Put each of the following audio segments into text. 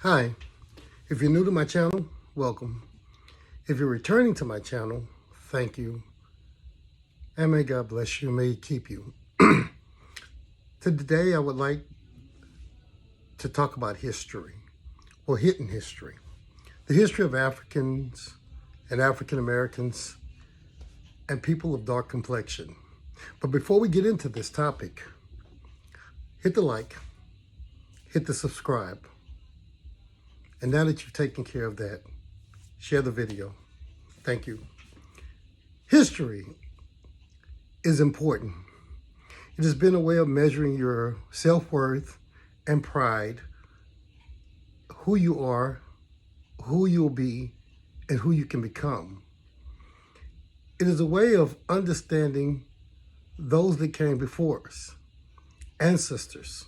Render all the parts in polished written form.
Hi, if you're new to my channel, welcome. If you're returning to my channel, thank you. And may God bless you, may He keep you. Today, I would like to talk about history, or hidden history. The history of Africans and African Americans and people of dark complexion. But before we get into this topic, hit the like, hit the subscribe. And now that you've taken care of that, share the video. Thank you. History is important. It has been a way of measuring your self-worth and pride, who you are, who you'll be, and who you can become. It is a way of understanding those that came before us, ancestors,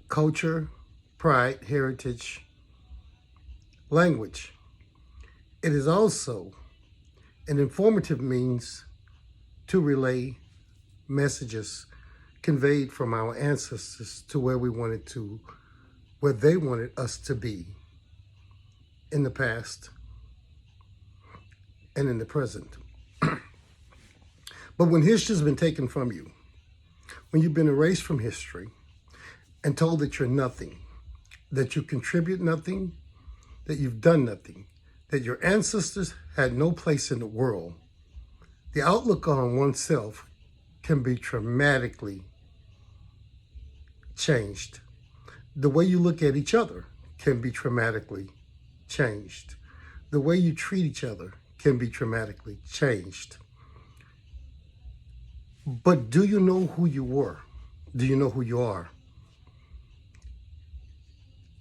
culture, pride, heritage, language. It is also an informative means to relay messages conveyed from our ancestors to where they wanted us to be in the past and in the present. But when history's been taken from you, when you've been erased from history and told that you're nothing, that you contribute nothing, that you've done nothing, that your ancestors had no place in the world, the outlook on oneself can be dramatically changed. The way you look at each other can be dramatically changed. The way you treat each other can be dramatically changed. But do you know who you were? Do you know who you are?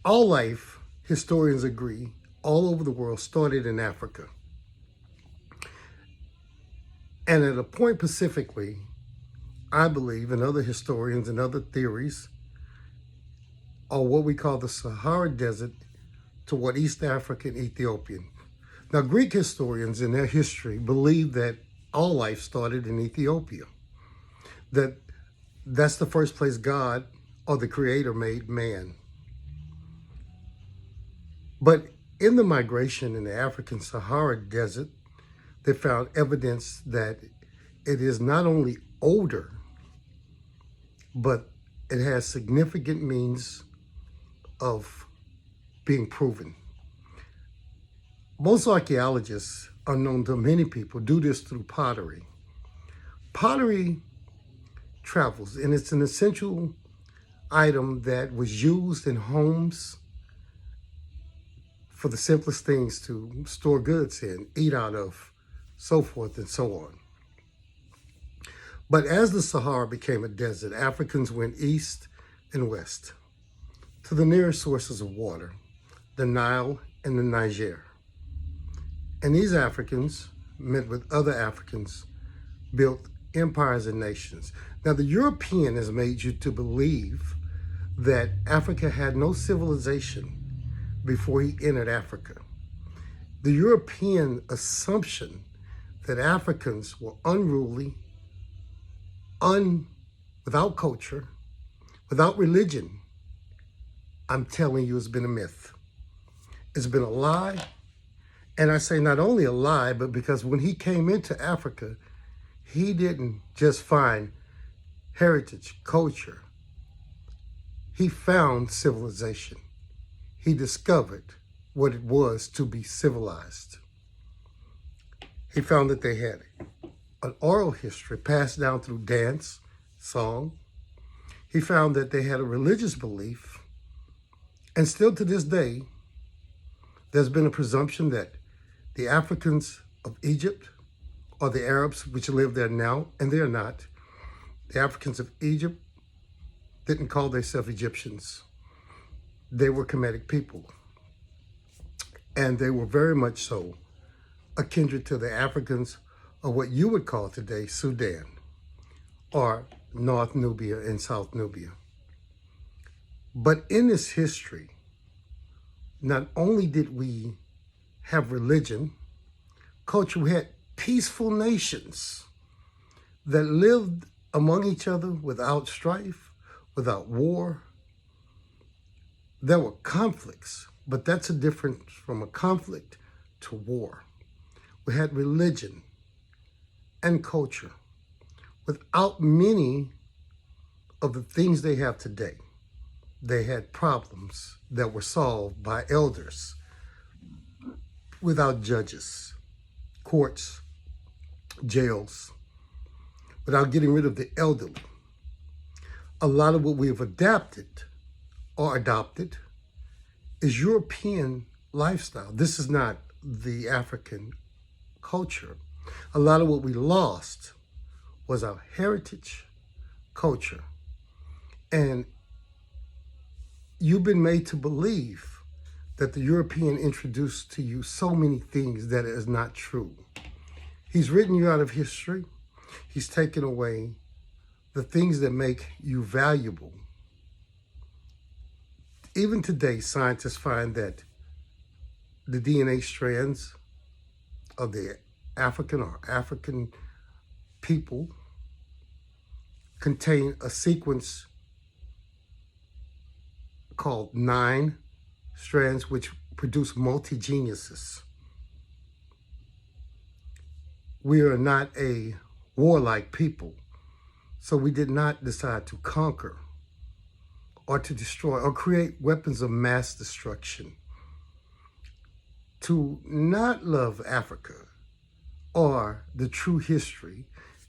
All life, historians agree, all over the world started in Africa. And at a point specifically, I believe, and other historians and other theories, are what we call the Sahara Desert toward East Africa and Ethiopia. Now, Greek historians in their history believe that all life started in Ethiopia, that's the first place God or the Creator made man. But in the migration in the African Sahara Desert, they found evidence that it is not only older, but it has significant means of being proven. Most archaeologists, unknown to many people, do this through pottery. Pottery travels, and it's an essential item that was used in homes for the simplest things, to store goods in, eat out of, so forth and so on. But as the Sahara became a desert, Africans went east and west to the nearest sources of water, the Nile and the Niger. And these Africans, met with other Africans, built empires and nations. Now, the European has made you to believe that Africa had no civilization before he entered Africa. The European assumption that Africans were unruly, without culture, without religion, I'm telling you, it's been a myth. It's been a lie. And I say not only a lie, but because when he came into Africa, he didn't just find heritage, culture. He found civilization. He discovered what it was to be civilized. He found that they had an oral history passed down through dance, song. He found that they had a religious belief. And still to this day, there's been a presumption that the Africans of Egypt, or the Arabs which live there now, and they are not, the Africans of Egypt didn't call themselves Egyptians. They were Kemetic people. And they were very much so a kindred to the Africans of what you would call today Sudan, or North Nubia and South Nubia. But in this history, not only did we have religion, culture, we had peaceful nations that lived among each other without strife, without war, There were conflicts, but that's a difference from a conflict to war. We had religion and culture without many of the things they have today. They had problems that were solved by elders without judges, courts, jails, without getting rid of the elderly. A lot of what we have adapted or adopted is European lifestyle. This is not the African culture. A lot of what we lost was our heritage, culture. And you've been made to believe that the European introduced to you so many things that is not true. He's written you out of history. He's taken away the things that make you valuable. Even today, scientists find that the DNA strands of the African people contain a sequence called 9 strands, which produce multi-geniuses. We are not a warlike people, so we did not decide to conquer or to destroy or create weapons of mass destruction. To not love Africa or the true history,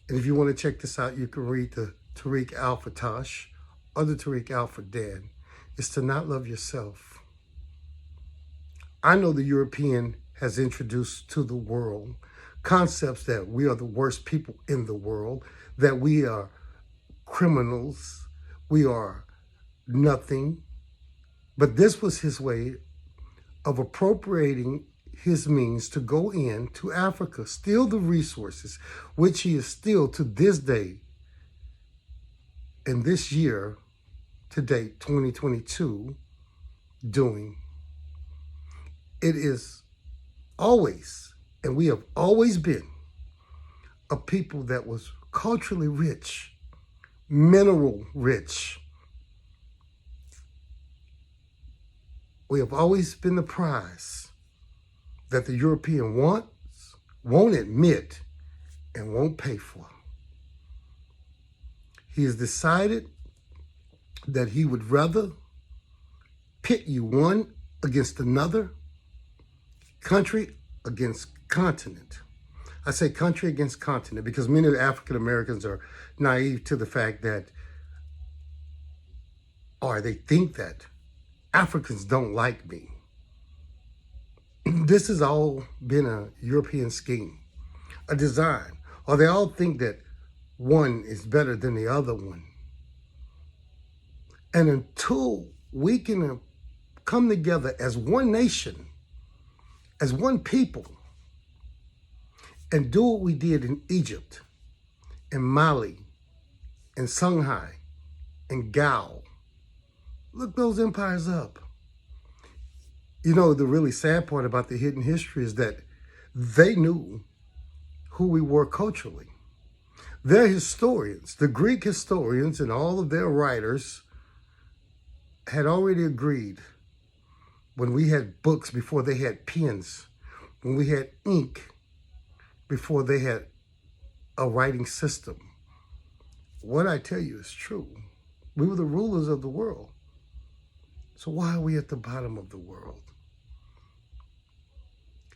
and if you want to check this out, you can read the Tariq Al-Fatash or the Tariq Al-Fadan, is to not love yourself. I know the European has introduced to the world concepts that we are the worst people in the world, that we are criminals, we are nothing. But this was his way of appropriating his means to go into Africa, steal the resources, which he is still to this day, in this year, to date, 2022, doing. It is always, and we have always been, a people that was culturally rich, mineral rich. We have always been the prize that the European wants, won't admit, and won't pay for. He has decided that he would rather pit you one against another, country against continent. I say country against continent because many African Americans are naive to the fact that, or they think that, Africans don't like me. This has all been a European scheme, a design, or they all think that one is better than the other one. And until we can come together as one nation, as one people, and do what we did in Egypt, and Mali, and Songhai, and Gao, look those empires up. You know, the really sad part about the hidden history is that they knew who we were culturally. Their historians, the Greek historians and all of their writers, had already agreed when we had books before they had pens, when we had ink before they had a writing system. What I tell you is true. We were the rulers of the world. So why are we at the bottom of the world?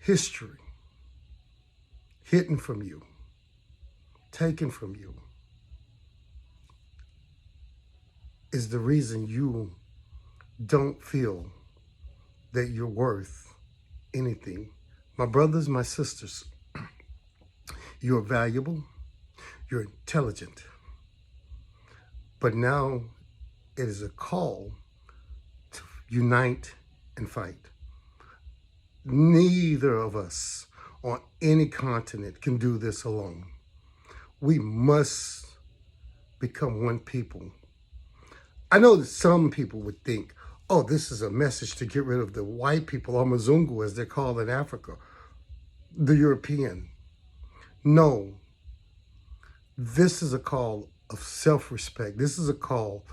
History, hidden from you, taken from you, is the reason you don't feel that you're worth anything. My brothers, my sisters, you're valuable, you're intelligent, but now it is a call to unite and fight. Neither of us on any continent can do this alone. We must become one people. I know that some people would think, oh, this is a message to get rid of the white people, or Mzungu, as they're called in Africa, the European. No, this is a call of self-respect. This is a call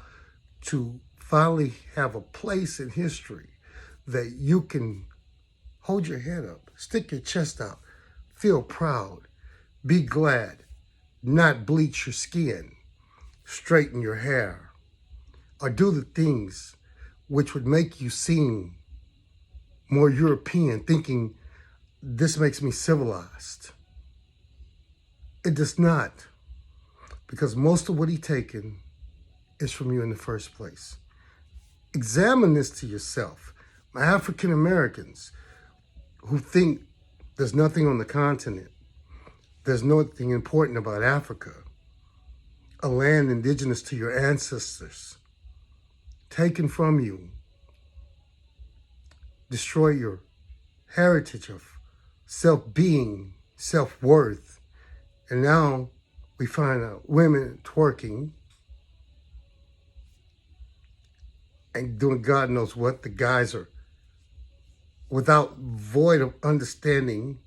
to finally have a place in history that you can hold your head up, stick your chest out, feel proud, be glad, not bleach your skin, straighten your hair, or do the things which would make you seem more European, thinking this makes me civilized. It does not, because most of what he's taken is from you in the first place. Examine this to yourself. My African Americans who think there's nothing on the continent, there's nothing important about Africa, a land indigenous to your ancestors, taken from you, destroy your heritage of self-being, self-worth. And now we find out women twerking and doing God knows what. The guys are without void of understanding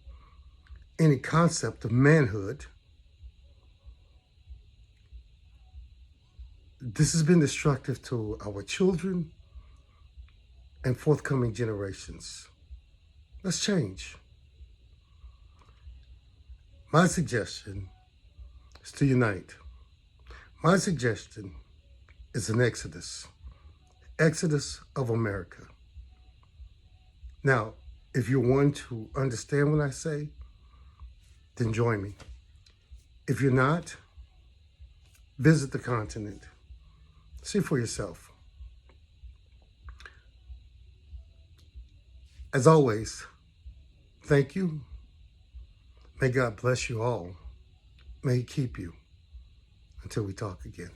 any concept of manhood. This has been destructive to our children and forthcoming generations. Let's change. My suggestion is to unite. My suggestion is an exodus of America. Now, if you want to understand what I say, then join me. If you're not, visit the continent. See for yourself. As always, thank you. May God bless you all. May He keep you until we talk again.